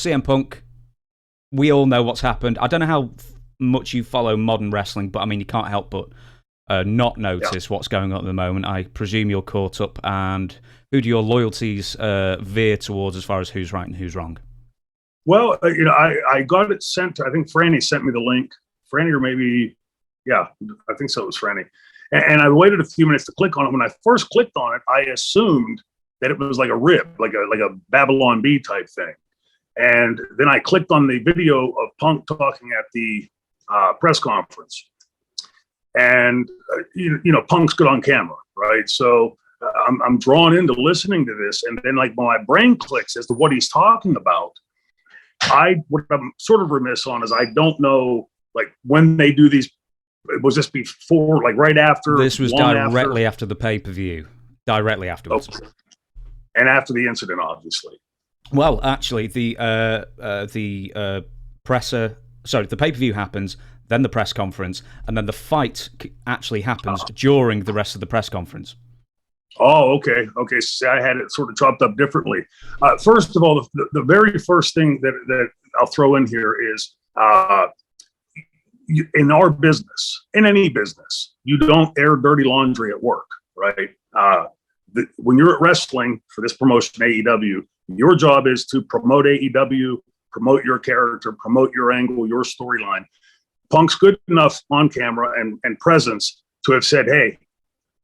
CM Punk, we all know what's happened. I don't know how much you follow modern wrestling, but I mean, you can't help but not notice what's going on at the moment. I presume you're caught up, and who do your loyalties veer towards as far as who's right and who's wrong? Well, I got it sent. I think Franny sent me the link. Franny, or maybe, I think so. It was Franny. And I waited a few minutes to click on it. When I first clicked on it, I assumed that it was like a rib, like a Babylon Bee type thing. And then I clicked on the video of Punk talking at the press conference. And, Punk's good on camera, right? So I'm drawn into listening to this. And then, like, my brain clicks as to what he's talking about. What I'm sort of remiss on is I don't know, like, when they do these. Was this before, like, right after? This was directly after the pay-per-view. Directly afterwards. Okay. And after the incident, obviously. Well, actually, the pay-per-view happens, then the press conference, and then the fight actually happens during the rest of the press conference. Oh, okay. So I had it sort of chopped up differently. First of all, the very first thing that I'll throw in here is in our business, in any business, you don't air dirty laundry at work, right? When you're at wrestling for this promotion, AEW, your job is to promote AEW, promote your character, promote your angle, your storyline. Punk's good enough on camera and presence to have said, hey,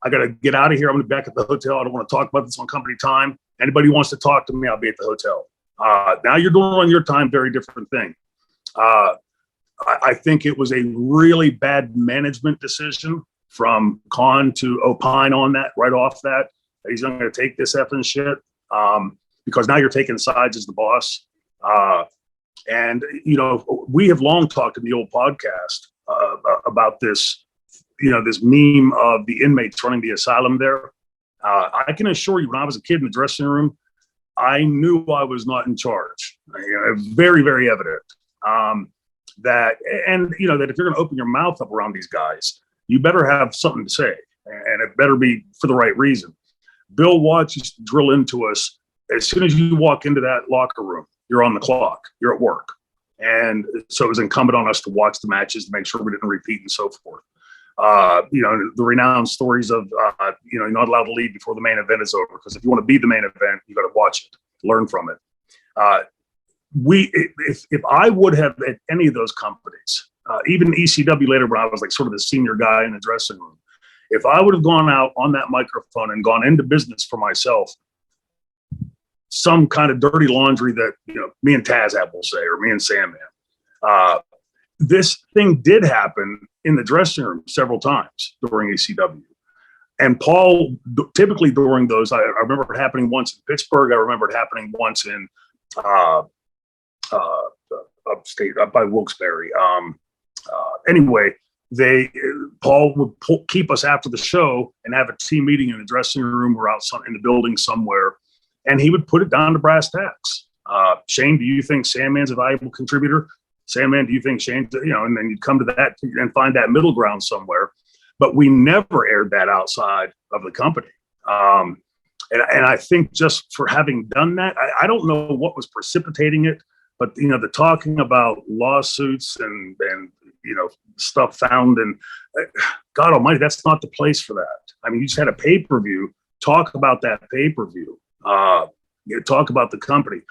I got to get out of here. I'm going to be back at the hotel. I don't want to talk about this on company time. Anybody who wants to talk to me, I'll be at the hotel. Now you're doing on your time, very different thing. I think it was a really bad management decision from Khan to opine on that right off that. He's not going to take this effing shit because now you're taking sides as the boss. And, we have long talked in the old podcast about this, this meme of the inmates running the asylum there. I can assure you, when I was a kid in the dressing room, I knew I was not in charge. Very, very evident. That if you're going to open your mouth up around these guys, you better have something to say, and it better be for the right reason. Bill Watts used to drill into us, as soon as you walk into that locker room, you're on the clock, you're at work. And so it was incumbent on us to watch the matches to make sure we didn't repeat and so forth. The renowned stories of, you're not allowed to leave before the main event is over, because if you want to be the main event, you got to watch it, learn from it. If I would have at any of those companies, even ECW later when I was like sort of the senior guy in the dressing room, if I would have gone out on that microphone and gone into business for myself, some kind of dirty laundry that, me and Taz have, will say, or me and Sam have. This thing did happen in the dressing room several times during ECW. And Paul, typically during those, I remember it happening once in Pittsburgh. I remember it happening once in upstate, up by Wilkes-Barre. Anyway, Paul would keep us after the show and have a team meeting in the dressing room or out in the building somewhere, and he would put it down to brass tacks. Shane, do you think Sandman's a valuable contributor? Sandman, do you think Shane? And then you'd come to that and find that middle ground somewhere. But we never aired that outside of the company. And I think just for having done that, I don't know what was precipitating it, but the talking about lawsuits and stuff found, and God Almighty, that's not the place for that. I mean, you just had a pay-per-view. Talk about that pay-per-view. Talk about the company.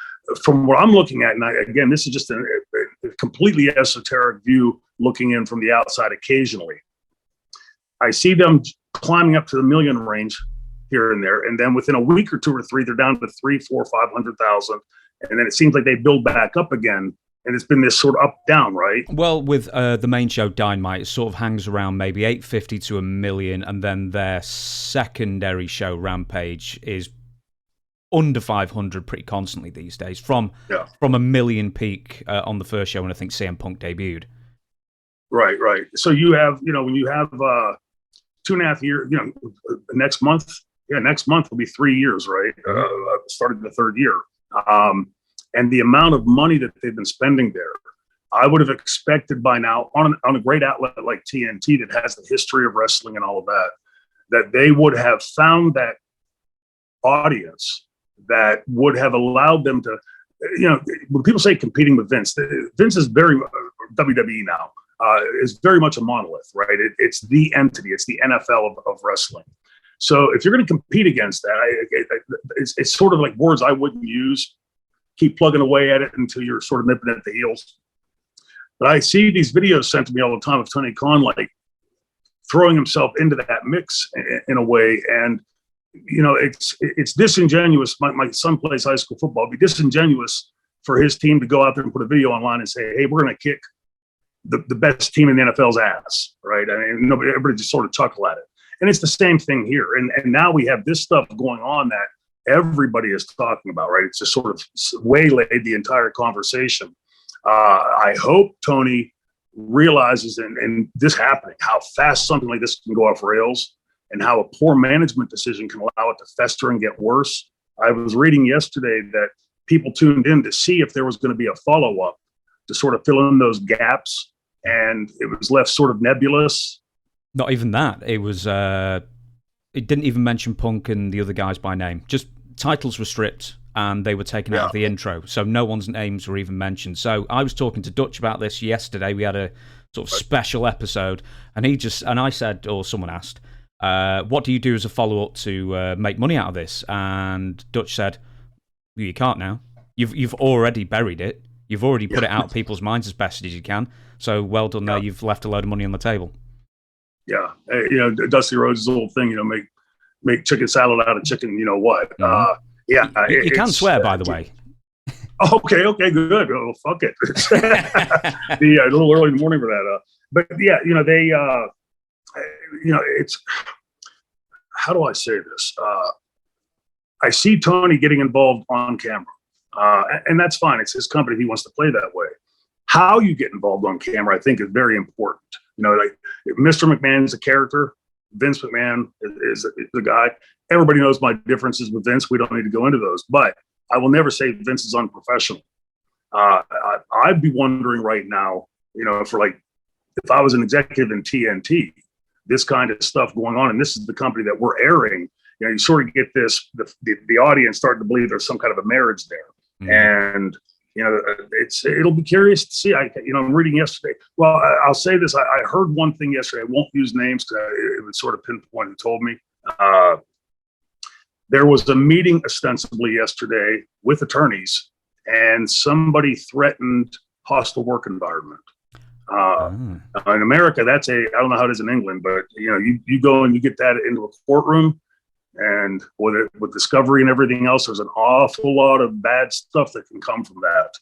From what I'm looking at, and again, this is just a completely esoteric view looking in from the outside occasionally. I see them climbing up to the million range here and there, and then within a week or two or three, they're down to 300,000, 400,000, 500,000, and then it seems like they build back up again, and it's been this sort of up down, right? Well, with the main show Dynamite, it sort of hangs around maybe 850 to a million, and then their secondary show Rampage is under 500 pretty constantly these days, from a million peak on the first show when I think CM Punk debuted. Right. So you have, when you have 2.5 years, next month will be 3 years, right? Started the third year. And the amount of money that they've been spending there, I would have expected by now on a great outlet like TNT that has the history of wrestling and all of that they would have found that audience that would have allowed them to, when people say competing with Vince, Vince is very WWE now is very much a monolith, right? It's the entity, it's the NFL of wrestling. So if you're going to compete against that, it's sort of like words I wouldn't use. Keep plugging away at it until you're sort of nipping at the heels. But I see these videos sent to me all the time of Tony Khan like throwing himself into that mix in a way, and it's disingenuous. My son plays high school football. It'd be disingenuous for his team to go out there and put a video online and say, "Hey, we're going to kick the best team in the NFL's ass," right? I mean, everybody just sort of chuckle at it. And it's the same thing here. And now we have this stuff going on that everybody is talking about, right? It's just sort of waylaid the entire conversation. I hope Tony realizes, and this happening, how fast something like this can go off rails and how a poor management decision can allow it to fester and get worse. I was reading yesterday that people tuned in to see if there was going to be a follow-up to sort of fill in those gaps, and it was left sort of nebulous. Not even that. It was. It didn't even mention Punk and the other guys by name. Just titles were stripped and they were taken out of the intro, so no one's names were even mentioned. So I was talking to Dutch about this yesterday. We had a sort of special episode, and I said, or someone asked, "What do you do as a follow-up to make money out of this?" And Dutch said, well, "You can't now. You've already buried it. You've already put it out of people's minds as best as you can. So well done there. You've left a load of money on the table." Yeah, Dusty Rhodes' old thing, make chicken salad out of chicken, what? Mm-hmm. You can swear, by the way. Okay, good. Oh, fuck it. A little early in the morning for that. But yeah, they, it's, how do I say this? I see Tony getting involved on camera, and that's fine. It's his company. He wants to play that way. How you get involved on camera, I think, is very important. Like Mr. McMahon's a character. Vince McMahon is the guy. Everybody knows my differences with Vince. We don't need to go into those. But I will never say Vince is unprofessional. I'd be wondering right now, if I was an executive in TNT, this kind of stuff going on, and this is the company that we're airing, you sort of get this, the audience starting to believe there's some kind of a marriage there. Mm-hmm. And it'll be curious to see. I'm reading yesterday. Well, I'll say this. I heard one thing yesterday. I won't use names because it would sort of pinpoint who told me. There was a meeting ostensibly yesterday with attorneys, and somebody threatened hostile work environment. In America, I don't know how it is in England, but you go and you get that into a courtroom. And with discovery and everything else, there's an awful lot of bad stuff that can come from that.